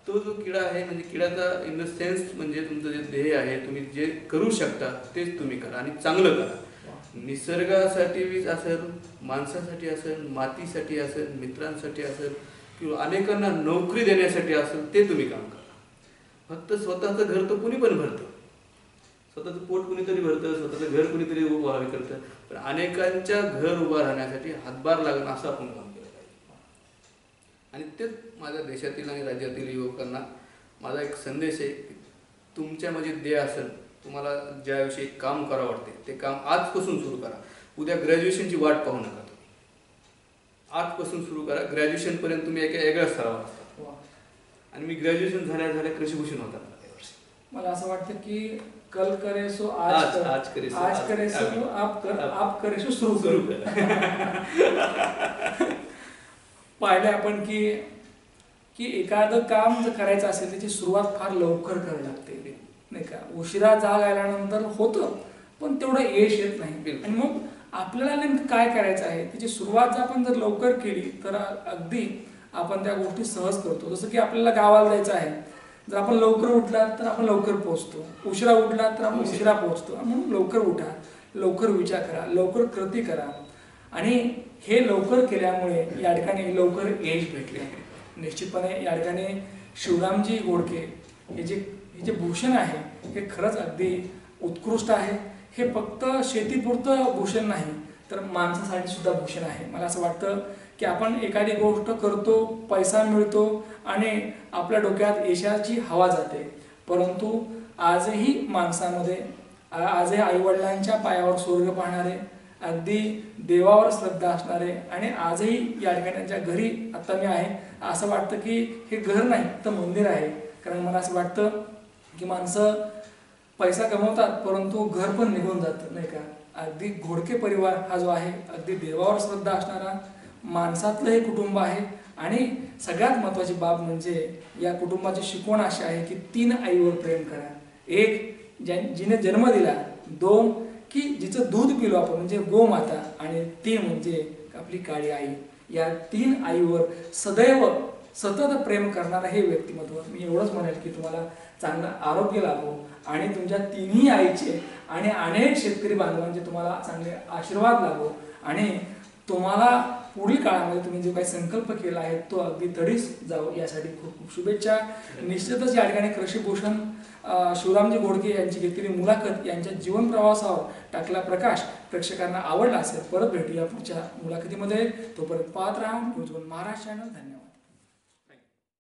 तो जो किडा आहे, म्हणजे किडाचा इन द सेन्स म्हणजे तुमचं जे ध्येय आहे, तुम्ही जे करू शकता तेच तुम्ही करा आणि चांगलं करा. निसर्गासाठी असेल, माणसासाठी असेल, मातीसाठी असेल, मित्रांसाठी असेल, किंवा अनेकांना नोकरी देण्यासाठी असेल, ते तुम्ही काम करा. फक्त स्वतःचं घर तर कुणी पण भरतं, स्वतःचं पोट कुणीतरी भरतं, स्वतःचं घर कुणीतरी उभं करतं, पण अनेकांच्या घर उभं राहण्यासाठी हातभार लागणं असं आपण काम केलं पाहिजे. आणि तेच माझ्या देशातील आणि राज्यातील युवकांना माझा एक संदेश आहे की तुमच्यामध्ये ध्येय असेल, तुम्हाला ज्याविषयी काम करावं वाटते ते काम आजपासून सुरू करा. उद्या ग्रॅज्युएशनची वाट पाहू नका, तुम्ही आजपासून सुरू करा. ग्रॅज्युएशनपर्यंत तुम्ही एका वेगळ्या स्तरावर असता, आणि मी ग्रॅज्युएशन झाल्या कृषीभूषण होता मला वर्षी. मला असं वाटतं की कल करे सो आज करे सो आप करे सो सुरू कर. पाहिलं आपण की एखादं काम जर करायचं असेल त्याची सुरुवात फार लवकर करावी लागते नाही का. उशिरा जाग आल्यानंतर होतं पण तेवढं यश येत नाही. आणि मग आपल्याला नेमकं काय करायचं आहे त्याची सुरुवात जर आपण जर लवकर केली तर अगदी आपण त्या गोष्टी सहज करतो. जसं की आपल्याला गावाला जायचं आहे, जर आपण लवकर उठलात तर आपण लवकर पोहोचतो, उशिरा उठलात तर आपण उशिरा पोहोचतो. म्हणून लवकर उठा, लवकर विचार करा, लवकर कृती करा. आणि हे लवकर केल्यामुळे या ठिकाणी लवकर यश भेटले. निश्चितपणे या ठिकाणी शिवरामजी घोडके हे जे भूषण आहे हे खरंच अगदी उत्कृष्ट आहे. हे फक्त शेतीपुरतं भूषण नाही तर माणसासाठी सुद्धा भूषण आहे. मला असं वाटतं की आपण एखादी गोष्ट करतो, पैसा मिळतो आणि आपल्या डोक्यात यशाची हवा जाते, परंतु आजही माणसामध्ये आजही आईवडिलांच्या पायावर स्वर्ग पाहणारे, अगदी देवावर श्रद्धा असणारे आणि आजही या ठिकाणी त्यांच्या घरी आता मी आहे असं वाटतं की हे घर नाही तर मंदिर आहे. कारण मला असं वाटतं की माणसं पैसा कमवतात परंतु घर पण निघून जातं नाही का. अगदी घोडके परिवार हा जो आहे अगदी देवावर श्रद्धा असणारा माणसातलं हे कुटुंब आहे. आणि सगळ्यात महत्त्वाची बाब म्हणजे या कुटुंबाची शिकवण अशी आहे की 3 आईवर प्रेम करा. 1 जिने जन्म दिला, 2 की जिचं दूध पिलो आपण म्हणजे गोमाता, आणि 3 म्हणजे आपली काळी आई. या 3 आईवर सदैव सतत प्रेम करणारं हे व्यक्तिमत्व. मी एवढंच म्हणेल की तुम्हाला चांगलं आरोग्य लाभो आणि तुमच्या तिन्ही आईचे आणि अनेक शेतकरी बांधवांचे तुम्हाला चांगले आशीर्वाद लाभो आणि तुम्हाला पुढील काळामध्ये तुम्ही जो काही संकल्प केला आहे तो अगदी तडीस जावो यासाठी खूप खूप शुभेच्छा. निश्चितच या ठिकाणी कृषीभूषण शिवरामजी घोडके यांची घेतलेली मुलाखत यांच्या जीवन प्रवासावर टाकला प्रकाश प्रेक्षकांना आवडला असेल. परत भेटूया पुढच्या मुलाखतीमध्ये. तोपर्यंत पाहत राहा न्यूज वन महाराष्ट्र चॅनल. धन्यवाद.